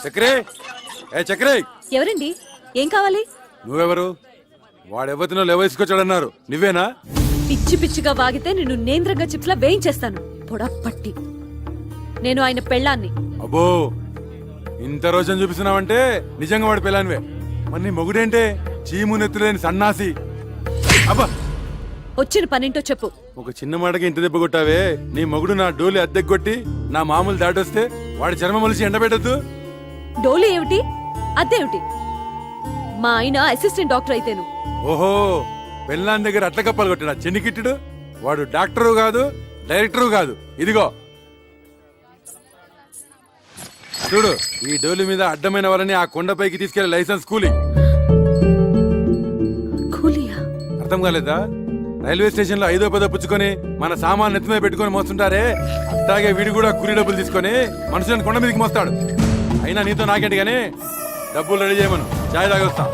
చక్రి, ఏ చక్రి, ఎవరండి? ఏం కావాలి? నువ్వెవరు? వాడెవతినో లేవేసుకొచ్చాడన్నారు, నువ్వేనా? పిచ్చి పిచ్చిగా వాగితే నిన్ను నేంద్రంగా చిప్స్లా వేయించేస్తాను. పొడప్పట్టి. నేను ఆయన పెళ్ళాన్ని. అబ్బో, ఇంత రోజున చూపిస్తున్నావంటే నిజంగా వాడి పెళ్ళానివే. మరి నీ మొగుడేంటే చీము నెత్తులేని సన్నాసి. అబ్బా, వచ్చిన పనింటో చెప్పు. ఒక చిన్న మాటకి ఇంత దెబ్బ కొట్టావే. నీ మొగుడు నా డోలి అద్దెకొట్టి నా మామూలు దాటొస్తే వాడి చర్మం మొలిసి ఎండబెట్టద్దు. డోలు ఏమిటి, అదేమిటి? మా ఆయన అసిస్టెంట్ డాక్టర్ అయితేను. ఓహో, పెళ్ళాన్ దగ్గర అట్ల కప్పలు కొట్టాడా చెన్నికిట్టుడు? వాడు డాక్టరు కాదు, డైరెక్టరు కాదు. ఇదిగో చూడు, ఈ డోలి మీద అడ్డమైన వాళ్ళని ఆ కొండపైకి తీసుకెళ్లే లైసెన్స్ కూలీ. కూలియా? అర్థం కాలేదా? రైల్వే స్టేషన్ లో 5వ 10వ పుచ్చుకొని మన సామాన్ నెత్తిమీద పెట్టుకొని మోస్తుంటారే, అట్లాగే వీడు కూడా కూలీ డబ్బులు తీసుకొని మనుషులను కొండ మీదకి మోస్తాడు. అయినా నీతో నాకేంటి గానీ, డబ్బులు రెడీ చేయమను, చాయ్ తాగొస్తా.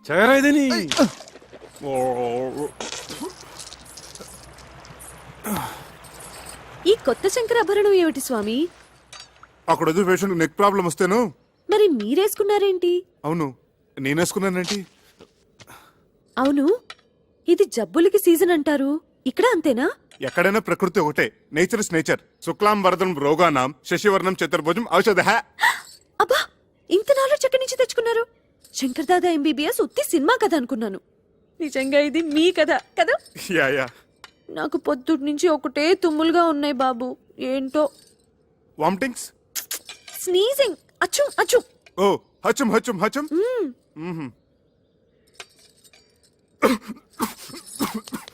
చగరైదని ఈ కొత్త శంకరాభరణం ఏమిటి స్వామి? అక్కడ పేషెంట్ నెక్ ప్రాబ్లం వస్తేను. మరి మీరేసుకున్నారేంటి? అవును, నేనేసుకున్నానేంటి? అవును, ఇది జబ్బులకి సీజన్ అంటారు, ఇక్కడ అంతేనా? ఎక్కడైనా ప్రకృతి ఒకటే. Nature is nature. శుక్లాం వరదం రోగానాం శశివర్ణం చతుర్భుజం ఔషధ. అబ్బా, ఇంత నాలెడ్జ్ ఎక్కడి నుంచి తెచ్చుకున్నారు? శంకర్ దాదా ఎంబీబీఎస్ ఉత్తి సినిమా కథ అనుకున్నాను. నిజంగా ఇది మీ కథ కదా? Yeah yeah. నాకు పొద్దుటి నుంచి ఒకటే తుమ్ములుగా ఉన్నాయి బాబు. ఏంటో. వామిటింగ్స్, స్నీజింగ్, అచ్చు అచ్చు. ఓ హచం హచం హచం.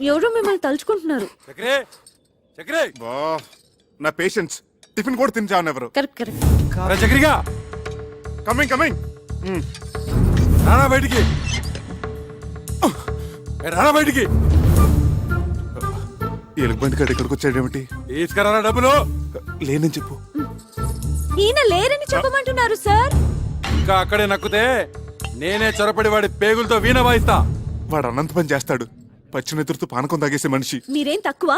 ఎవరో మిమ్మల్ని తలుచుకుంటున్నారు. చక్రే, చక్రే, బా, నా పేషెంట్స్ టిఫిన్ కూడా తిని ఎవరు. Correct correct. చక్రిగా కమింగ్ కమింగ్. రానా బయటికి, రానా బయటికి. ఎలుగుబంటి కాడ ఇక్కడికి వచ్చాడేమిటి? తీసుకురానా డబ్బులు. లేనని చెప్పు. ఈయన లేరని చెప్పమంటున్నారు సార్. ఇంకా అక్కడే నక్కుతే నేనే చొరపడి వాడి పేగులతో వీణ వాయిస్తా. వాడు అనంత పని చేస్తాడు. పచ్చినెతురుతో పానకం తాగేసే మనిషి. మీరేం తక్కువ.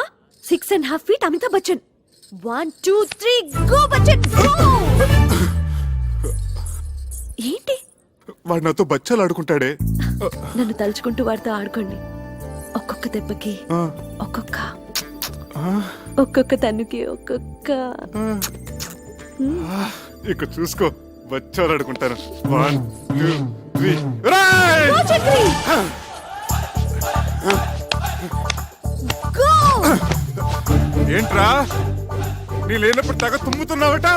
6.5 feet Amitabh Bachchan. 1 2 3 go Bachchan go. ఏంటి? వాడు నాతో బచ్చాలు ఆడుకుంటాడే. నన్ను తలుచుకుంటూ వాడితో ఆడుకోండి. ఒక్కొక్క దెబ్బకి ఒక్కొక్క తన్నుకి ఒక్కొక్క. ఇక చూసుకో, బచ్చాలు ఆడుకుంటాను. 1 2 3. ఏంట్రా, నీ లేనప్పుడు తెగ తుమ్ముతున్నావట?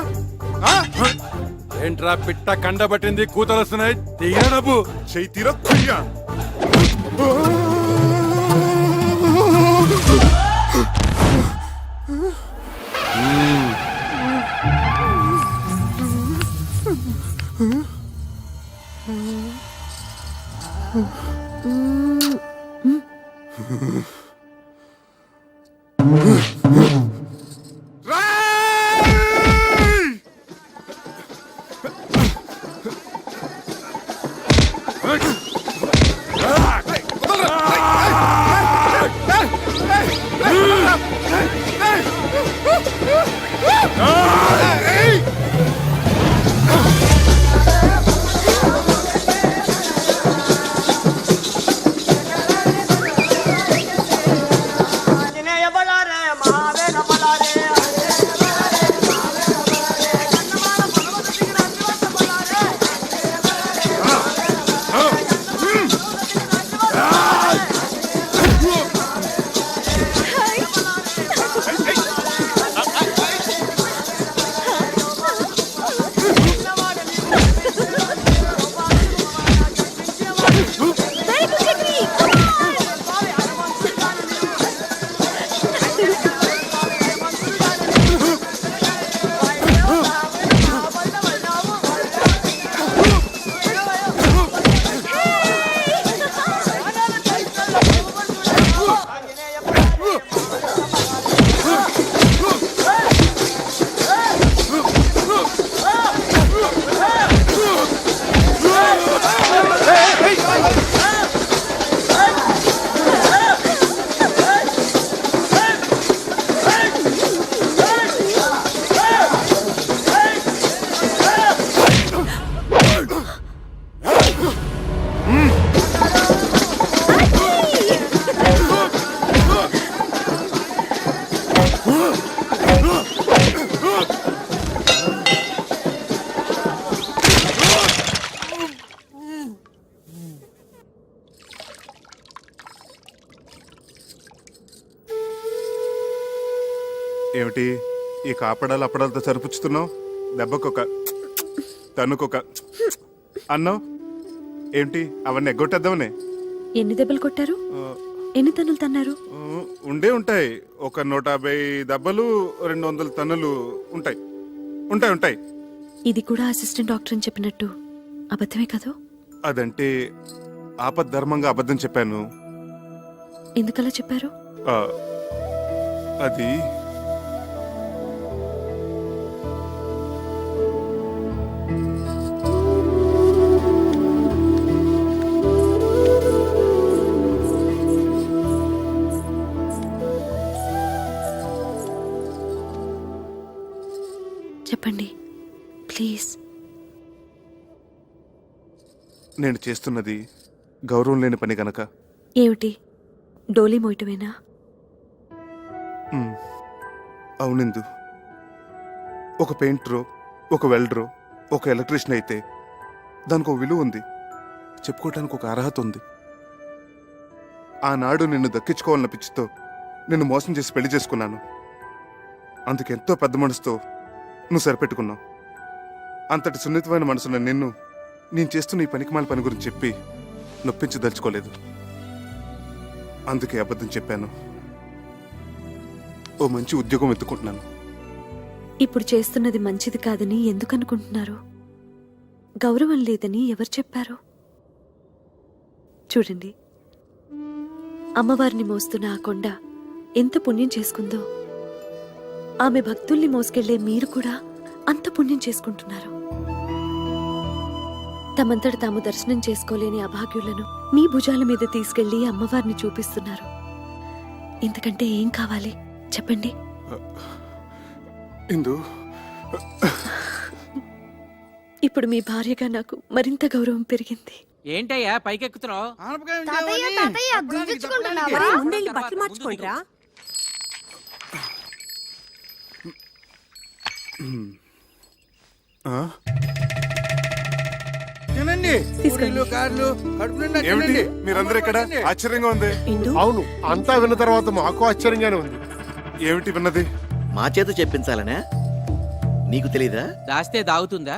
ఏంట్రా పిట్ట కండబట్టింది, కూతలు వస్తున్నాయి. తీరా డబ్బు. చెయ్యి తీరా కుయ్యా. ఏమిటి ఈ కాపడాలు అప్పడాలతో సరిపుచ్చుతున్నావు? దెబ్బకొక తన్నుకొక అన్నావు ఏంటి? అవన్నీ ఎగ్గొట్టేద్దామనే. ఎన్ని దెబ్బలు కొట్టారు? ఎన్ని తన్నులు తన్నారు? ఉండే ఉంటాయి. ఒక 150 దెబ్బలు, 200 తన్నులు ఉంటాయి. ఉంటాయి ఉంటాయి. ఇది కూడా అసిస్టెంట్ డాక్టర్ అని చెప్పినట్టు అబద్ధమే కదూ? అదంటే ఆపద్ధర్మంగా అబద్ధం చెప్పాను. ఎందుకలా చెప్పారు? ఆ, అది చెప్పండి ప్లీజ్. నేను చేస్తున్నది గౌరవం లేని పని గనక. ఏమిటి, డోలీ మోయటమేనా? అవునిందు, ఒక పెయింటరో, ఒక వెల్డరో, ఒక ఎలక్ట్రీషియన్ అయితే దానికి ఒక విలువ ఉంది, చెప్పుకోవడానికి ఒక అర్హత ఉంది. ఆనాడు నిన్ను దక్కించుకోవాలన్న పిచ్చితో నిన్ను మోసం చేసి పెళ్లి చేసుకున్నాను. అందుకెంతో పెద్ద మనసుతో నువ్వు సరిపెట్టుకున్నావు. అంతటి సున్నితమైన మనసున్న నిన్ను నేను చేస్తున్న ఈ పనికిమాల పని గురించి చెప్పి నొప్పించదలుచుకోలేదు. అందుకే అబద్ధం చెప్పాను. ఓ మంచి ఉద్యోగం ఎత్తుకుంటున్నాను. ఇప్పుడు చేస్తున్నది మంచిది కాదని ఎందుకు అనుకుంటున్నారు? గౌరవం లేదని ఎవరు చెప్పారు? చూడండి, అమ్మవారిని మోస్తున్న ఆ కొండ ఎంత పుణ్యం చేసుకుందో, ఆమె భక్తుల్ని మోసుకెళ్లే మీరు కూడా అంత పుణ్యం చేసుకుంటున్నారు. తమంతట తాము దర్శనం చేసుకోలేని అభాగ్యులను మీ భుజాల మీద తీసుకెళ్లి అమ్మవారిని చూపిస్తున్నారు. ఇంతకంటే ఏం కావాలి చెప్పండి? ఇందు, ఇప్పుడు మీ భార్యగా నాకు మరింత గౌరవం పెరిగింది. ఏంటయ్యా పైకెక్కుతున్నావు? ముందెళ్ళి బట్టలు మార్చుకోండిరా. తినండి, పూరీలు, కార్లు, కడుపు నిండా ఏమిటి తినండి. మీరందరూ ఇక్కడ? ఆశ్చర్యంగా ఉంది. అవును, అంతా విన్న తర్వాత మాకు ఆశ్చర్యంగానే ఉంది. ఏమిటి విన్నది? మా చేత చెప్పించాలనే నీకు తెలీదా? దాస్తే దాగుతుందా?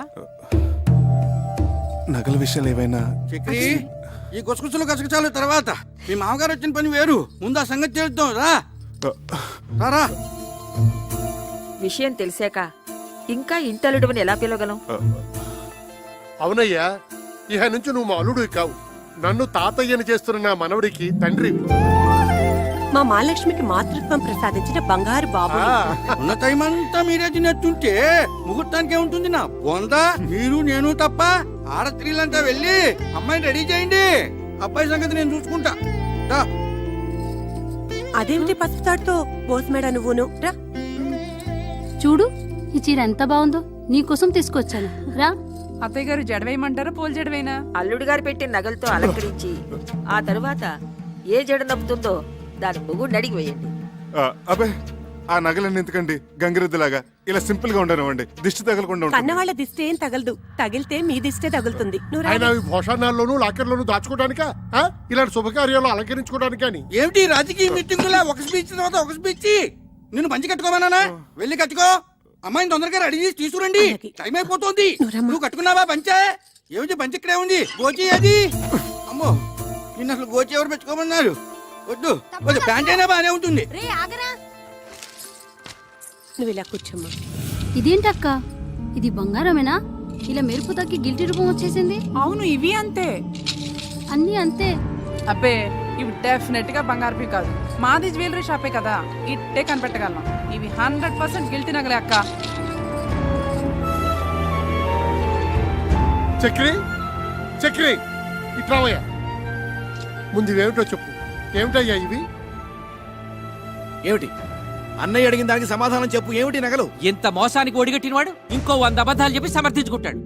నగల విషయాలు ఏవైనా? చక్రి, ఈ గుసగుసలు గసగసాలు తర్వాత మీ మామగారు వచ్చిన పని వేరు. ముందు ఆ సంగతి తెలుద్దాం. రా రారా. విషయం తెలిసాక ఇంకా ఇంటలుడువని ఎలా పిలవగలం? అవునయ్యా, ఇహ నుంచి నువ్వు మా అల్లుడు కావు, నన్ను తాతయ్యని చేస్తున్న నా మనవడికి తండ్రి. మా మహాలక్ష్మికి మాతృత్వం ప్రసాదించిన బంగారు బాబు. ఉన్న టైం అంతా మీరే తినేస్తుంటే ముహూర్తానికి ఏముంటుంది? నా బొందా, మీరు నేను తప్ప ఆడస్త్రీలంతా వెళ్ళి అమ్మాయిని రెడీ చేయండి. అబ్బాయి సంగతి నేను చూసుకుంటా. రా. అదేమిటి పసుపుతాడుతో బోస్మేడ నువ్వును? రా. చూడు, ఈ చీర ఎంత బాగుందో, నీకోసం తీసుకొచ్చాను. రా. అత్తయ్య గారు జడవేయమంటారా, పోల్ జడవేనా? అల్లుడు గారు పెట్టిన నగలతో అలంకరించి ఆ తరువాత ఏ జడ నప్పుతుందో దాని మొగుడిని అడిగి వేయండి. అబ్బే, ఆ నగలన్నీ ఎందుకండి? గంగిరెద్దులాగా ఇలా సింపుల్ గా ఉండనివ్వండి. దిష్టి తగలకుండా ఉంటుంది. కన్నవాళ్ల దిష్టి ఏం తగలదు, తగిలితే మీ దిష్టే తగులుతుంది. నువ్వు రా. ఆయన అవి భోషణాల్లోనూ లాకర్లోనూ దాచుకోవడానికా, ఇలాంటి శుభకార్యాలు అలంకరించుకోవడానికి అని? ఏమిటి రాజకీయ మీటింగులా ఒక స్పీచ్ తర్వాత ఒక స్పీచ్? నిన్ను మంచి కట్టుకోమన్నానా? వెళ్ళి కట్టుకో. అమ్మాయిని తొందరగా రెడీ చేసి తీసుకురండి. టైం అయిపోతుంది. నువ్వు కట్టుకున్నావా పంచే? ఏమిటి పంచ ఇక్కడే ఉంది. గోచి అది. అమ్మో, నిన్ను అసలు గోచి ఎవరు పెట్టుకోమన్నారు? వద్దు వద్దు, ప్యాంట్ అయినా బాగానే ఉంటుంది. నువ్వు ఇలా కూర్చోమ్మా. ఇదేంటక్క, ఇది బంగారమేనా? ఇలా మెరుపు తగ్గి గిల్టీ రూపం వచ్చేసింది. అవును, ఇవి అంతే. అన్నీ అంతే. అబ్బే, ఇవి డెఫినెట్ గా బంగారుపి కాదు. మాది జ్యువెలరీ షాపే కదా, ఇట్టే కనిపెట్టగలను. ఇవి 100% గిల్టీ నగలే అక్క. చక్రి, చక్రి, ఇట్రావయ్యా. ముందు ఇవేమిటో చెప్పు. ఏమిటయ్యా ఇవి? ఏమిటి? అన్నయ్య అడిగిన దానికి సమాధానం చెప్పు. ఏమిటి నగలు? ఇంత మోసానికి ఒడిగట్టినవాడు ఇంకో 100 అబద్ధాలు చెప్పి సమర్థించుకుంటాడు.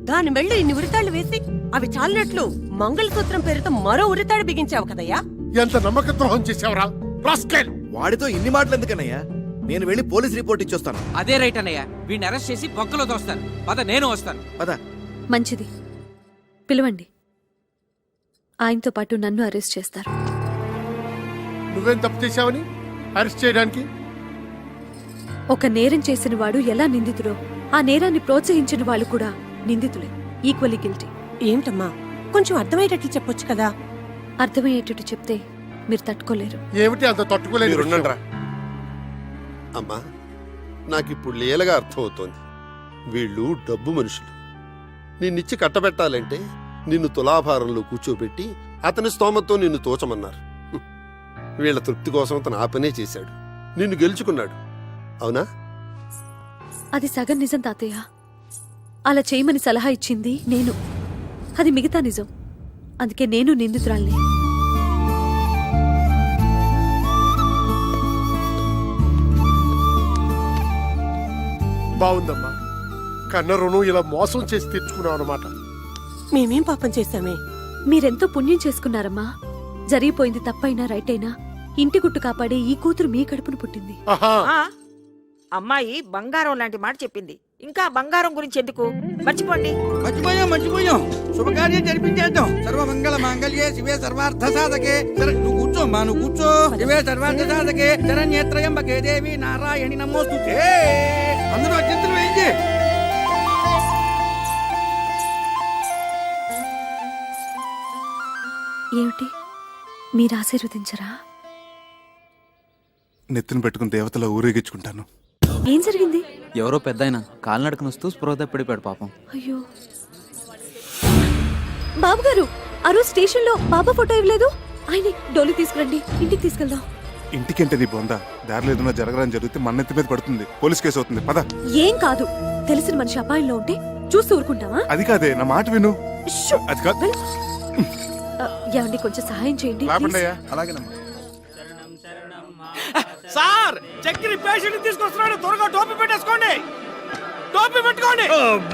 దాని మెళ్ళు ఇన్ని ఉరితాళ్లు వేసి అవి చాలినట్లు మంగళసూత్రం పేరుతో మరో ఉరితాడు బిగించావు కదయ్యా. ఎంత నమ్మక ద్రోహం చేసావురా రాస్కెల్! వాడితో ఇన్ని మాటలు ఎందుకన్నయ్యా? నేను వెళ్ళి పోలీస్ రిపోర్ట్ ఇచ్చొస్తాను. అదే రైట్ అన్నయ్య, వీడిని అరెస్ట్ చేసి బొక్కలో తోస్తాను. పద, నేను వస్తాను. పద. మంచిది, పిలవండి. ఆయనతో పాటు నన్ను అరెస్ట్ చేస్తారు. నువ్వేం తప్పు చేశావని అరెస్ట్ చేయడానికి? ఒక నేరం చేసిన వాడు ఎలా నిందితుడో ఆ నేరాన్ని ప్రోత్సహించిన వాళ్ళు కూడా నిందితులే, ఈక్వల్లీ గిల్టీ. ఏంటమ్మా, కొంచెం అర్థమయ్యేటట్లు చెప్పొచ్చు కదా. అర్థమయ్యేటట్టు చెప్తే మీరు తట్టుకోలేరు. ఏమిటి అంత తట్టుకోలేదు? మీరుండండ్రా. అమ్మా, నాకిప్పుడు లీలగా అర్థమవుతోంది. వీళ్ళు డబ్బు మనుషులు. నిన్నిచ్చి కట్టబెట్టాలంటే నిన్ను తులాభారంలో కూర్చోబెట్టి అతని స్తోమతో నిన్ను తోచమన్నారు. హ్మ్. వీళ్ళ తృప్తి కోసం అతను ఆ పనే చేశాడు, నిన్ను గెలుచుకున్నాడు. అవునా? అది సగం నిజం తాతయ్య. అలా చేయమని సలహా ఇచ్చింది నేను, అది మిగతా నిజం. అందుకే నేను నిందితురాల్ని. బాగుందమ్మా, కన్న రుణం ఇలా మోసం చేసి తెచ్చుకున్నావు అనమాట. మేమేం పాపం చేశామే? మీరెంతో పుణ్యం చేసుకున్నారమ్మా. జరిగిపోయింది తప్పైనా రైట్ అయినా ఇంటి గుట్టు కాపాడే ఈ కూతురు మీ కడుపును పుట్టింది. ఆహా, ఆ, అమ్మాయి బంగారం లాంటి మాట చెప్పింది. ఇంకా బంగారం గురించి ఎందుకు? మర్చిపోండి. మర్చిపోయాం. శుభకార్యం జరిపించేద్దాం. సర్వమంగళ మాంగళ్యే శివే సర్వార్థ సాధకే. సరే, నువ్వు కూర్చో అమ్మా, నువ్వు కూర్చో. శివే సర్వార్థ సాధకే శరణ్యేత్రయంబకే దేవి నారాయణి నమోస్తుతే. అందరూ అత్యంతలు వేయించి. ఏమిటి, మీరు ఆశీర్వదించరా? నెత్తిన పెట్టుకుని దేవతలా ఊరేగించుకుంటాను. ఏం జరిగింది? ఎవరో పెద్దాయన కాలినడకను వస్తూ స్పృహ తప్పిడిపోయాడు పాపం. అయ్యో, బాబు గారు, ఆ రోజు స్టేషన్లో బాబా ఫోటో ఇవ్వలేదు. ఆయన్ని డోలి తీసుకురండి, ఇంటికి తీసుకెళ్దాం. ఇంటికంటే నీ బొంద దారిలో ఏదైనా జరగరాని జరిగితే మన నెత్తి మీద పడుతుంది, పోలీస్ కేసు అవుతుంది. పద. ఏం కాదు, తెలిసిన మనిషి అపాయంలో ఉంటే చూస్తూ ఊరుకుంటావా? అది కాదే, నా మాట విను. షూ! అది కాదు. వెళ్ళు. ఏమండి, కొంచెం సహాయం చేయండి లాపండయ్యా. అలాగేనమ్మా. సార్, చక్కెర పేషెంట్ తీసుకొస్తున్నాడు. త్వరగా టోపీ పెట్టేసుకోండి. టోపీ పెట్టుకోండి.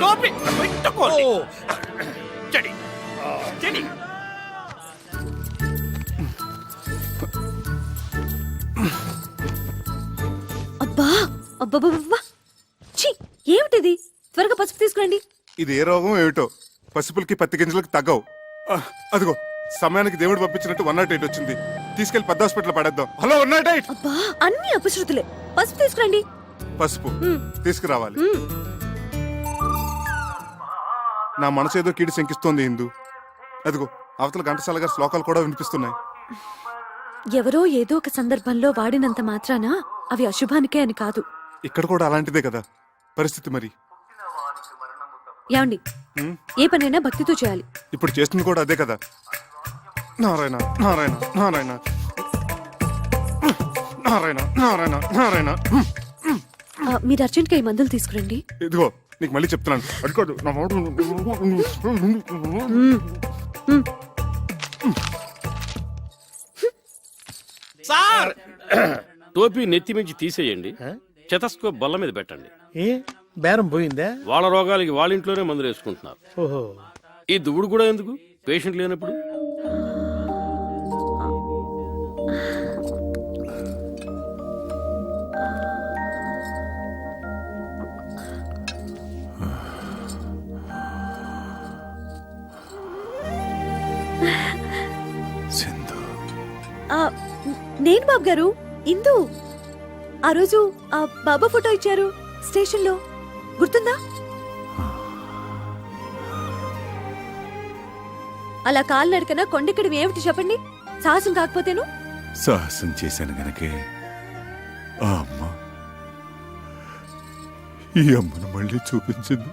టోపీ పెట్టుకోండి. చెడి చెడి. అబ్బా అబ్బబ్బబ్బా! ఛీ, ఏమిటిది? త్వరగా పసుపు తీసుకురండి. ఇది ఏ రోగం ఏమిటో, పసుపులకి పత్తి గింజలకి తగ్గవు. అదిగో సమయానికి దేవుడు పంపించినట్టు 108 వచ్చింది. తీసుకెళ్లి పెద్ద హాస్పిటల్ పడేద్దాం. హలో 108. అబ్బా, అన్ని అపశృతులే. పసుపు తీసుకురండి. పసుపు మ్. తీసుకురావాలి. మ్. నా మనసు ఏదో కీడి శంకిస్తోంది ఇందు. అదిగో అవతల ఘంటసాల గారి శ్లోకాలు కూడా వినిపిస్తున్నాయి. ఎవరో ఏదో ఒక సందర్భంలో వాడినంత మాత్రాన అవి అశుభానికే అని కాదు. ఇక్కడ కూడా అలాంటిదే కదా పరిస్థితి. మరి యాండి, ఏ పనైనా భక్తితో చేయాలి. ఇప్పుడు చేస్తుంది కూడా అదే కదా. నారాయణ నారాయణ నారాయణ నారాయణ నారాయణ నారాయణ. మీరు అర్జెంట్గా ఈ మందులు తీసుకురండి. ఇదిగో నీకు మళ్ళీ చెప్తున్నాను, అది కాదు నా మాట. సార్, టోపీ నెత్తి మించి తీసేయండి, చెతస్కోప్ బల్ల మీద పెట్టండి. ఏ బేరం పోయిందా? వాళ్ళ రోగాలకి వాళ్ళ ఇంట్లోనే మందులు వేసుకుంటున్నారు. ఓహో, ఈ దువ్వుడు కూడా ఎందుకు పేషెంట్ లేనప్పుడు? నేను బాబు గారు, ఇందు. ఆ రోజు ఆ బాబా ఫోటో ఇచ్చారు స్టేషన్లో, గుర్తుందా? అలా కాలు నడకన కొండెక్కడం ఏమిటి చెప్పండి? సాహసం కాకపోతేను? సాహసం చేశాను గనకే ఆ అమ్మ ఈ అమ్మను మళ్ళీ చూపించింది,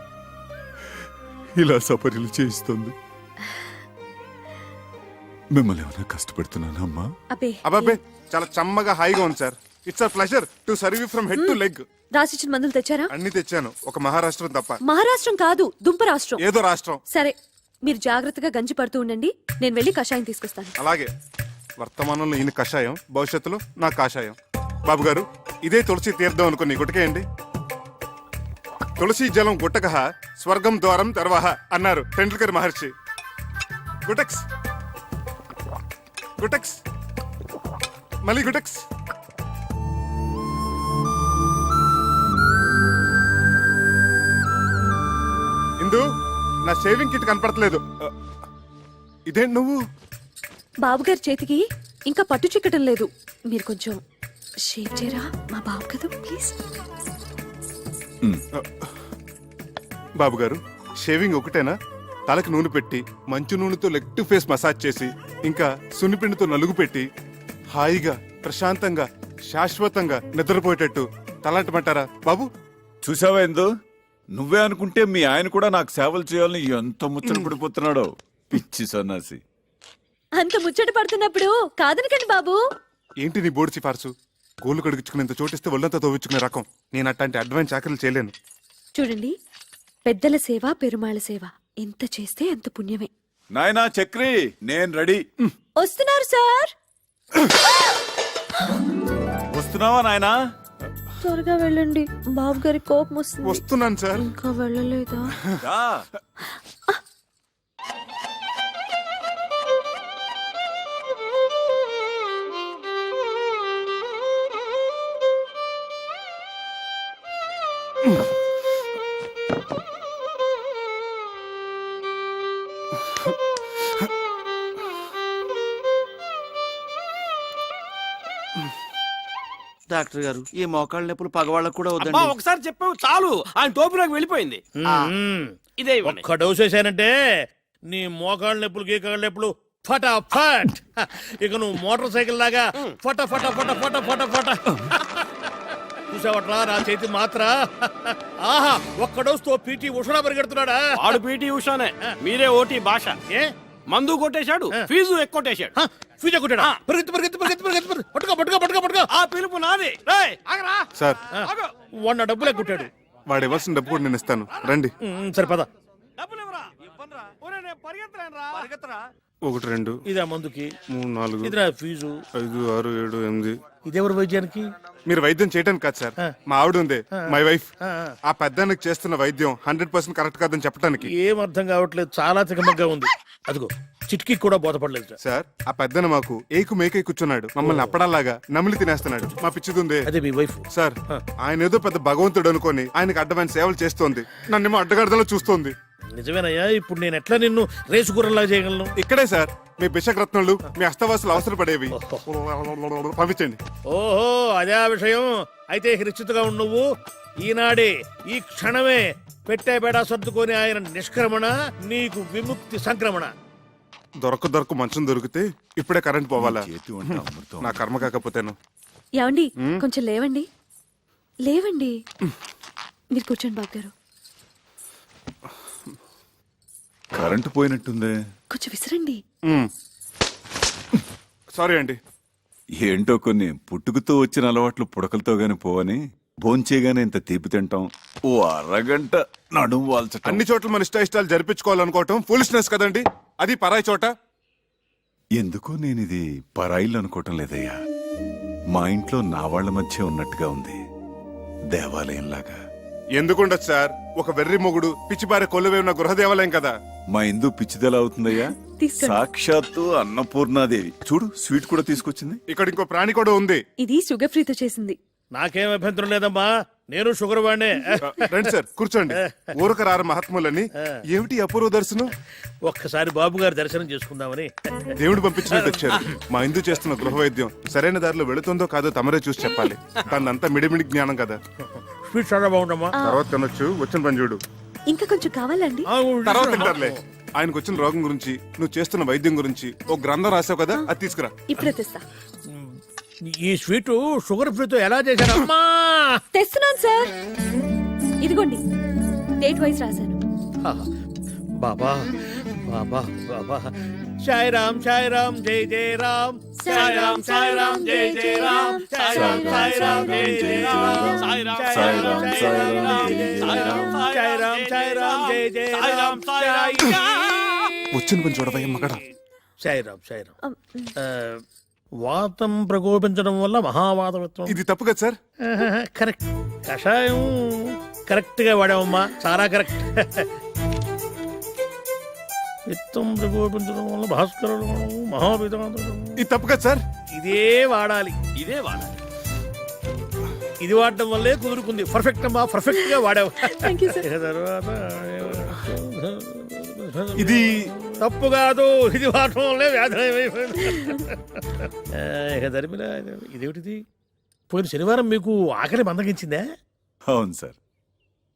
ఇలా సపర్యలు చేయిస్తుంది. మిమ్మల్ని ఏమైనా కష్టపెడుతున్నాను అమ్మా? అబ్బాబే, చాలా చమ్మగా హాయిగా ఉంది sir. It's a pleasure to serve you from head to leg. రాసిచ్చిన మందులు తెచ్చారా? అన్ని తెచ్చాను, ఒక మహారాష్ట్రం తప్ప. మహారాష్ట్రం కాదు, దుంప రాష్ట్రం. ఏదో రాష్ట్రం. సరే, మీరు జాగ్రత్తగా గంజి పడుతూ ఉండండి, నేను వెళ్ళి కషాయం తీసుకొస్తాను. అలాగే. వర్తమానంలో ఈయన కషాయం, భవిష్యత్తులో నా కాషాయం. బాబు గారు, ఇదే తులసి తీర్థం అనుకుని గుటకేయండి. తులసి జలం గుట్టకహ స్వర్గం ద్వారం తర్వాహ అన్నారు టెండూల్కర్ మహర్షి. గుటక్స్ గుటక్స్ మళ్ళీ గుటక్స్. ఇందు, నా షేవింగ్ కిట్ కనపడట్లేదు. ఇదేంటి నువ్వు? బాబుగారి చేతికి ఇంకా పట్టు చిక్కటం లేదు. మీరు కొంచెం షేవ్ చేయరా మా బాబు కదా ప్లీజ్. బాబు గారు షేవింగ్ ఒకటేనా? తలకి నూనె పెట్టి మంచు నూనెతో లెగ్ టు ఫేస్ మసాజ్ చేసి ఇంకా సున్నిపిండితో నలుగు పెట్టి హాయిగా ప్రశాంతంగా శాశ్వతంగా నిద్రపోయేటట్టు తలంటమంటారా బాబు? చూసావా ఎందు, నువ్వే అనుకుంటే మీ ఆయన కూడా నాకు సేవలు చేయాలని ఎంత ముచ్చట పడిపోతున్నాడో. పిచ్చి సన్నాసి. అంత ముచ్చట పడుతున్నప్పుడు కాదనకండి బాబు. ఏంటి నీ బోర్డు సిఫార్సు? గోళ్ళు కడిగించుకునేంత చోటిస్తే ఒళ్ళంతా తోవించుకునే రకం. నేను అట్లాంటి అడ్వాన్స్ చాకరీలు చేయలేను. చూడండి, పెద్దల సేవ పెరుమాళ సేవ ఎంత చేస్తే అంత పుణ్యమే. నాయనా చక్రి, నేను రెడీ. వస్తున్నారు సార్. వస్తున్నావా నాయనా? త్వరగా వెళ్ళండి, బాబు గారి కోపం వస్తుంది. వస్తున్నాను సార్. ఇంకా వెళ్ళలేదా? రా. డాక్టర్ గారు, ఈ మోకాళ్ళ నొప్పులు పగవాళ్ళకు కూడా అమ్మా, ఒకసారి చెప్పావు చాలు, ఆయన టోపీలోకి వెళ్ళిపోయింది. ఇదే ఇవ్వండి. ఒక్క డోస్ వేసానంటే నీ మోకాళ్ళ నొప్పులు గీకాళ్ళ నొప్పులు ఫటాఫట్. ఇక నువ్వు మోటార్ సైకిల్ లాగా ఫట ఫట ఫట ఫట ఫట ఫట. చూసావట్రా నా చేతి మాత్ర. ఆహా, ఒక్క డోస్ తో పీటీ ఉషా పరిగెడుతున్నాడా? ఆడు పీటీ ఉషానే, మీరే ఓటీ భాష. ఏ మందు కొట్టేశాడు, ఫీజు ఎక్కువటేశాడు. ఫీజు కొట్టాడా? పరిగెత్తు పరిగెత్తు పరిగెత్తు పరిగెత్తు. పట్టుకో పట్టుకో పట్టుకో పట్టుకో. ఆ పిలుపు నాది. రేయ్, ఆగరా. సార్ ఆగు. వాడిన డబ్బులే కొట్టాడు. వాడు ఇవ్వాల్సిన డబ్బు కూడా నేను ఇస్తాను, రండి. సరే పద. డబ్బులు ఇవ్వరా? ఇవ్వనురా. ఒరేయ్, నేను పరిగెత్తలేనురా. పరిగెత్తరా. 1 2 ఇదా మందుకి, 3 4 ఇదిరా ఫీజు, 5 6 7 8. ఇదెవరు వైద్యానికి? మీరు వైద్యం చేయడానికి కాదు సార్, మా ఆవిడ ఉంది, మై వైఫ్. ఆ పెద్దానికి చేస్తున్న వైద్యం 100% కరెక్ట్ కాదని చెప్పడానికి. ఏం అర్థం కావట్లేదు, చాలా తికమగ్గా ఉంది. అదిగో చిట్కి కూడా బోధపడలేదు. సార్, ఆ పెద్దన మాకు ఏకు మేకై కూర్చున్నాడు, మమ్మల్ని అప్పడాలాగా నమిలి తినేస్తున్నాడు. మా పిచ్చిదుందే. అదే మీ వైఫ్. సార్, ఆయన ఏదో పెద్ద భగవంతుడు అనుకొని ఆయనకు అడ్డమైన సేవలు చేస్తోంది, నన్నేమో అడ్డగడదలో చూస్తోంది. నిజమేనయ్యా, ఇప్పుడు నేను ఎట్లా నిన్ను రేసు కూరలాగా చేయగలను? ఇక్కడే సార్ మీ బిషక్రత్నాలు, మీ అస్తవాసులు అవసరపడేవి. పంపించండి. ఓహో, అదే ఆ విషయం. అయితే నిశ్చితగా ఉండు నువ్వు. ఈనాడే ఈ క్షణమే పెట్టే బేడా సర్దుకొని ఆయన నిష్క్రమణ, నీకు విముక్తి సంక్రమణ. దొరకు మంచం దొరికితే ఇప్పుడే కరెంట్ పోవాలా? నా కర్మ కాకపోతేను. ఏమండి, కొంచెం లేవండి, లేవండి. మీరు కూర్చోండి బాబు గారు. కరెంటు పోయినట్టుందే. కొంచెం విసిరండి. సారీ అండి. ఏంటో కొన్ని పుట్టుకతో వచ్చిన అలవాట్లు పుడకలతో గాని పోవని భోంచేగానే ఇంత తీపి తింటాం, ఓ అరగంట నడుము వాల్చటం. అన్ని చోట్ల మన ఇష్టాలు జరిపించుకోవాలనుకోవటం ఫూలిష్నెస్ కదండి. అది పరాయి చోట. ఎందుకో నేను ఇది పరాయిలు అనుకోవటం లేదయ్యా. మా ఇంట్లో నా వాళ్ళ మధ్య ఉన్నట్టుగా ఉంది, దేవాలయంలాగా. ఎందుకుండదు సార్, ఒక వెర్రి మొగుడు పిచ్చిపారే కొలువే ఉన్న గృహదేవాలయం కదా. మా ఇందు పిచ్చిదెలా అవుతుందయ్యా? సాక్షాత్తు అన్నపూర్ణాదేవి. చూడు, స్వీట్ కూడా తీసుకొచ్చింది. ఇక్కడ ఇంకో ప్రాణి కూడా ఉంది. ఇది షుగర్ ఫ్రీతో చేసింది. నాకేం అభ్యంతరం లేదమ్మా, నేను షుగర్ వాడినే. రండి సార్, కూర్చోండి. ఊరక రార మహాత్ములని. ఏమిటి అపూర్వ దర్శనం? ఒక్కసారి బాబు గారి దర్శనం చేసుకుందామని. దేవుడు పంపించినట్టు వచ్చారు. మా ఇందు చేస్తున్న గృహ వైద్యం సరైన దారిలో వెళుతుందో కాదో తమరే చూసి చెప్పాలి. తనంతా మిడిమిడి జ్ఞానం కదా. స్వీట్ చాలా బాగుండమ్మా. తర్వాత కనొచ్చు, వచ్చిన పని చూడు. ఇంకా కొంచెం కావాలండి? తర్వాత తింటారులే. ఆయనకు వచ్చిన రోగం గురించి, నువ్వు చేస్తున్న వైద్యం గురించి ఓ గ్రంథం రాసావు కదా, అది తీసుకురా. ఇప్పుడే తెస్తా. ఈ స్వీట్ షుగర్ ఫ్రీతో ఎలా చేశారమ్మా? తెస్తున్నాను సార్, ఇదిగోండి, డేట్ వైజ్ రాశాను. బాబా బాబా బాబా. సాయి రామ్ సాయి రామ్ జై జై రామ్. సాయి రామ్ సాయి రామ్ జై జై రామ్. సాయి రామ్ సాయి రామ్ జై జై రామ్. సాయి రామ్ సాయి రామ్ జై జై రామ్. సాయి రామ్ సాయి రామ్ జై జై రామ్. వచ్చిన పని చూడవయ్య మగడా. సాయి రామ్ సాయి రామ్. వాతం ప్రకోపించడం వల్ల మహావాతవత్వం. ఇది తప్పు కదా సార్? కరెక్ట్. కషాయం కరెక్ట్ గా వాడామమ్మా, చాలా కరెక్ట్. విత్తం ప్రకోపించడం వల్ల భాస్కరుడు మహావిధానం. ఇది తప్పు కదా సార్? ఇదే వాడాలి, ఇదే వాడాలి. ఇది వాడటం వల్లే కుదురుకుంది. పర్ఫెక్ట్ అమ్మా, పర్ఫెక్ట్ గా వాడావు. తర్వాత ఇది తప్పు కాదు, ఇది వాడటం వల్లే వ్యాధి అయిపోయింది. ఇక ధర్మిలా, ఇదేమిటిది? పోయిన శనివారం మీకు ఆకలి మందగించిందే? అవును సార్,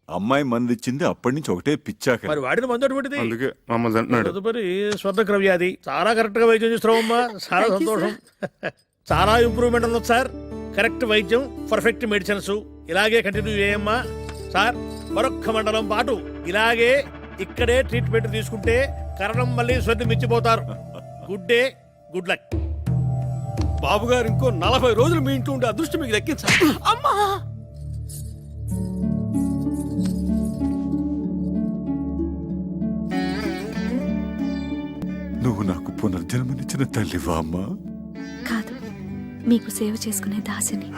అమ్మాయి మందిచ్చింది, అప్పటి నుంచి ఒకటే పిచ్చాక. మరి వాడిన మందు అటువంటిది. అందుకే మమ్మల్ని అంటున్నాడు. తదుపరి స్వర్ణక్ర వ్యాధి. చాలా కరెక్ట్ గా వైద్యం చేస్తున్నావమ్మా, చాలా సంతోషం. చాలా ఇంప్రూవ్మెంట్ ఉంది సార్. కరెక్ట్ వైద్యం, పర్ఫెక్ట్ మెడిసిన్స్, ఇలాగే కంటిన్యూ చేయమ్మా. సార్ మరొక్క మండలం పాటు ఇలాగే ఇక్కడే ట్రీట్మెంట్ తీసుకుంటే కరణం మళ్ళీ స్వర్ణం మించిపోతారు. Good day, good luck. బాబు గారు ఇంకో 40 రోజులు మీ ఇంట్లో ఉండే అదృష్టం మీకు దక్కించాలి. అమ్మా నువ్వు నాకు పునర్జన్మనిచ్చిన తల్లివా అమ్మా? కాదు, మీకు సేవ చేసుకునే దాసిని.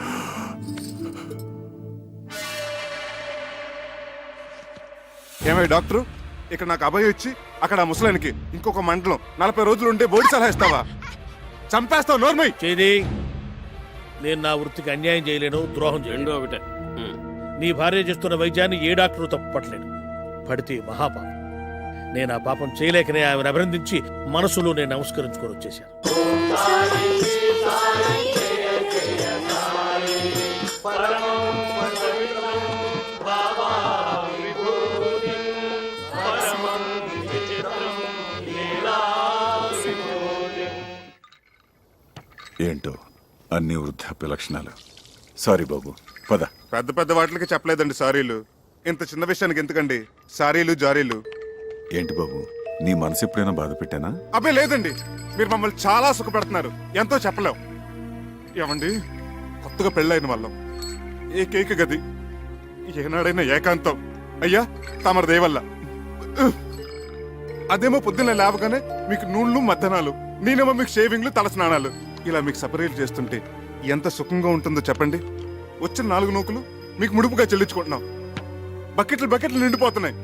ఏమై డాక్టరు, ఇక్కడ నాకు అభయం ఇచ్చి అక్కడ ఆ ముసలానికి ఇంకొక మండలం 40 రోజులు ఉంటే బోడి సలహా ఇస్తావా? చంపేస్తావు, నోర్మై. చేది, నేను నా వృత్తికి అన్యాయం చేయలేను, ద్రోహం చేయలేను. రెండో ఒకటే. నీ భార్య చేస్తున్న వైద్యాన్ని ఏ డాక్టరు తప్పట్లేడు. పడితే మహాపాపం. నేను ఆ పాపం చేయలేకనే ఆమెను అభినందించి మనసులో నేను నమస్కరించుకొని వచ్చేశాను. ఏంటో అన్ని వృద్ధాప్య లక్షణాలు. సారీ బాబు, పద. పెద్ద పెద్ద వాటికి చెప్పలేదండి సారీలు. ఇంత చిన్న విషయానికి ఎందుకండి సారీలు జారీలు? ఏంటి బాబు, నీ మనసు ఎప్పుడైనా బాధ పెట్టానా? అబ్బే లేదండి, మీరు మమ్మల్ని చాలా సుఖపెడుతున్నారు, ఎంతో చెప్పలేం. ఏమండి, కొత్తగా పెళ్ళైన వాళ్ళం, ఏకైక గది, ఏనాడైనా ఏకాంతం. అయ్యా తమరి దయవల్ల. అదేమో పొద్దున్న లేవగానే మీకు నూళ్ళు మద్దనాలు, నేనేమో మీకు షేవింగ్లు, తలస్నానాలు. ఇలా మీకు సపరేట్ చేస్తుంటే ఎంత సుఖంగా ఉంటుందో చెప్పండి. వచ్చిన 4 నూకులు మీకు ముడుపుగా చెల్లించుకుంటున్నాం. బకెట్లు నిండిపోతున్నాయి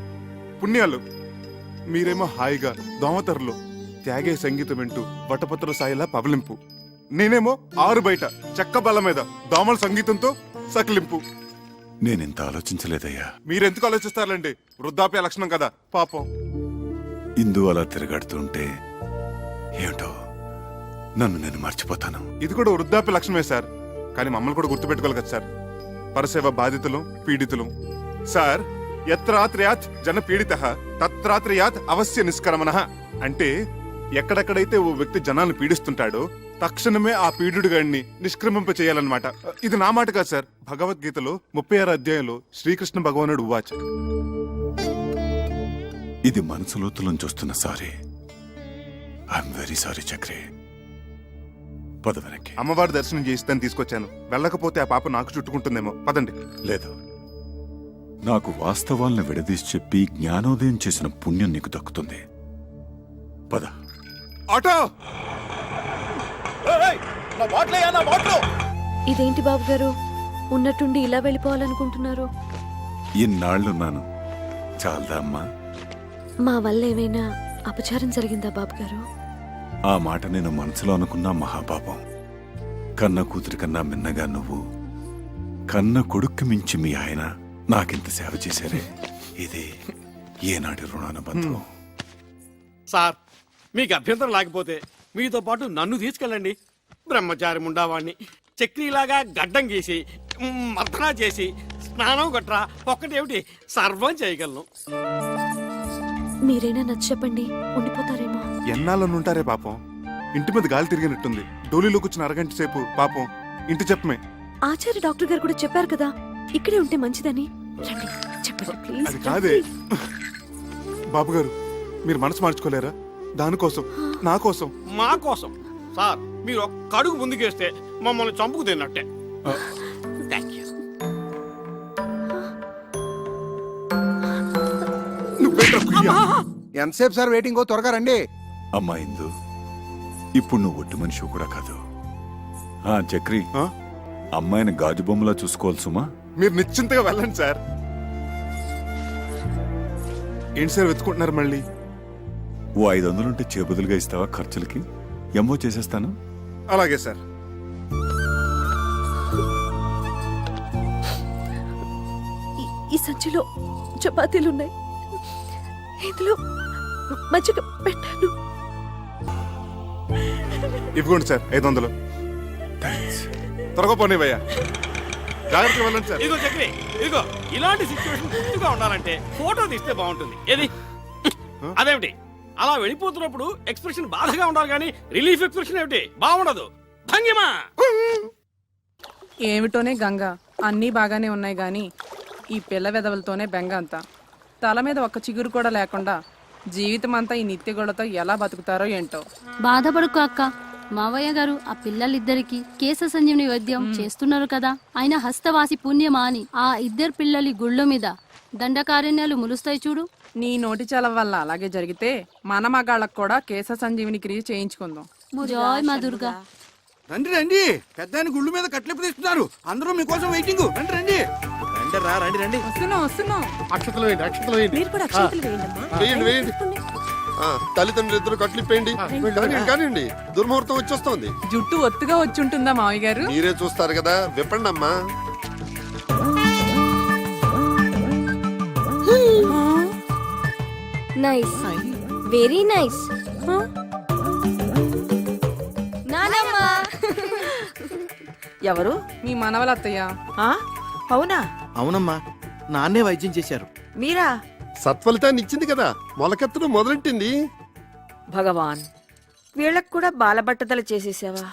పుణ్యాలు. మీరేమో హాయిగా దోమతరలో త్యాగే సంగీతం వింటూ వటపత్ర సాయిలా పవలింపు. నేనేమో ఆరు బయట చెక్క బల్ల మీద దోమల సంగీతంతో సకిలింపు. నేనెంత ఆలోచించలేదయ్యా. మీరెందుకు ఆలోచిస్తారండి? వృద్ధాప్య లక్షణం కదా పాపం. ఇందు అలా తిరగాడుతుంటే ఏమిటో నన్ను నేను మర్చిపోతాను. ఇది కూడా వృద్ధాప్య లక్షణమే సార్, కానీ మమ్మల్ని కూడా గుర్తుపెట్టుకోవాలి కదా సార్. పరసేవ బాధితులు, పీడితులు. సార్, యత్రాత్రయాత్ జన పీడిత తత్రాత్రయాత్ అవశ్య నిష్కరమణ. అంటే ఎక్కడెక్కడైతే ఓ వ్యక్తి జనాలను పీడిస్తుంటాడో తక్షణమే ఆ పీడుడు గాడిని నిష్క్రమింప చేయాలన్నమాట. ఇది నా మాట కాదు సార్, భగవద్గీతలో 36వ అధ్యాయంలో శ్రీకృష్ణ భగవానుడు ఉవాచ. ఇది మనసు లోతులోంచి వస్తున్న sorry. I'm very sorry Chakri. పద వెనక్కి. అమ్మవారి దర్శనం చేయిస్తాను తీసుకొచ్చాను. వెళ్ళకపోతే ఆ పాప నాకు చుట్టుకుంటుందేమో. పదండి. లేదు, నాకు వాస్తవాలను విడదీసి చెప్పి జ్ఞానోదయం చేసిన పుణ్యం నీకు దక్కుతుంది. పద. ఆటో! ఇదేంటి బాబు గారు, ఉన్నట్టుండి ఇలా వెళ్ళిపోవాలనుకుంటున్నారు? ఇన్నాళ్లున్నాను, చాలదా అమ్మా? మా వల్ల ఏమైనా అపచారం జరిగిందా బాబు గారు? ఆ మాట నేను మనసులో అనుకున్నా మహాపాపం. కన్న కూతురి కన్నా మిన్నగా నువ్వు, కన్న కొడుక్కి మించి మీ ఆయన నాకింత సేవ చేశారే, ఇది ఏనాటి రుణానుబంధం. సార్, మీకు అభ్యంతరం లేకపోతే మీతో పాటు నన్ను తీసుకెళ్ళండి. బ్రహ్మచారి ముండావాణ్ణి చక్రీలాగా గడ్డం గీసి మర్దనా చేసి స్నానం గట్రా ఒక్కటేమిటి సర్వం చేయగలను. మీరైనా నచ్చ చెప్పండి, ఉండిపోతారేమో. ఎన్నాళ్ళని ఉంటారే పాపం. ఇంటి మీద గాలి తిరిగినట్టుంది. డోలీలో కూర్చున్న అరగంట సేపు పాపం ఇంటి చెప్పమే. ఆచార్య డాక్టర్ గారు కూడా చెప్పారు కదా ఇక్కడే ఉంటే మంచిదని. రండి, చెప్పండి ప్లీజ్. అది కాదే బాబు గారు, మీరు మనసు మార్చుకోలేరా? దానికోసం, నా కోసం, మా కోసం. సార్, మీరు ఒక్క అడుగు ముందుకేస్తే మమ్మల్ని చంపుకు తిన్నట్టే. Thank you. ఎంతసేపు సార్ వెయిటింగ్? త్వరగా రండి. అమ్మా ఇందు, ఇప్పుడు నువ్వు ఒట్టి మనిషి కూడా కాదు. చక్రి, అమ్మాయిని గాజు బొమ్మలా చూసుకోవాలి సుమా. మీరు నిశ్చింతగా వెళ్ళండి సార్. ఏంటి సార్ వెతుకుంటున్నారు మళ్ళీ? ఓ 500 ఉంటే చేబదులుగా ఇస్తావా? ఖర్చులకి ఎంఓ చేసేస్తాను. అలాగే సార్. ఈ సంచిలో చపాతీలున్నాయి, ఇందులో మజ్జిగ పెట్టాను. ఇవ్వండి సార్ 500. త్వరగా పోనీ భయ్యా. జాగ్రత్తగా వెళ్ళండి సార్. ఇదిగో చక్రి, ఇదిగో ఇలాంటి సిచ్యువేషన్ గుర్తుగా ఉండాలంటే ఫోటో తీస్తే బాగుంటుంది. ఏది అదేమిటి అలా వెళ్ళిపోతున్నప్పుడు ఎక్స్ప్రెషన్ బాధగా ఉండాలి కానీ రిలీఫ్ ఎక్స్ప్రెషన్ ఏమిటి బాగుండదు. భంగిమా ఏమిటోనే గంగ అన్నీ బాగానే ఉన్నాయి గాని ఈ పిల్ల వెదవులతోనే బెంగ అంతా. తల మీద ఒక్క చిగురు కూడా లేకుండా జీవితం అంతా ఈ నిత్యగొడతో ఎలా బతుకుతారో ఏంటో. బాధపడుకో అక్క, మావయ్య గారు ఆ పిల్లలిద్దరికి కేశ సంజీవని వైద్యం చేస్తున్నారు కదా. ఆయన హస్తవాసి పుణ్యమా అని ఆ ఇద్దరు పిల్లలి గుళ్ళ మీద దండకారణ్యాలు ములుస్తాయి చూడు. నీ నోటి చలవ వల్ల అలాగే జరిగితే మన మగాళ్ళకు కూడా కేశ సంజీవిని క్రియ చేయించుకుందాం. జోయ్ మా దుర్గా. రండి రండి, పెద్ద ఆయన గుళ్ళు మీద కట్లెప్పు తీస్తున్నారు. అందరూ మీకోసం వెయిటింగ్. రండి రండి. వస్తున్నాం. అక్షతలు వేయండి, అక్షతలు వేయండి. మీరు కూడా అక్షంతలు వేయండమ్మా. వేయండి వేయండి. తల్లిదండ్రులు ఇద్దరు కట్లిప్పేయండి. కానివ్వండి, దుర్ముహూర్తం వచ్చేస్తోంది. జుట్టు ఒత్తుగా వచ్చుంటుందా మావయ్య గారు? మీరే చూస్తారు కదా, విప్పండి అమ్మా. Nice, very nice. నానమ్మా. ఎవరు? మీ మనవలత్తయ్య. ఆ? అవునా? అవునమ్మా, నాన్నే వైద్యం చేశారు. మీరా? సత్ఫలితాన్ని ఇచ్చింది కదా, మొలకెత్తడం మొదలెట్టింది. భగవాన్, వీళ్ళకు కూడా బాలబట్టతలు చేసేసావా?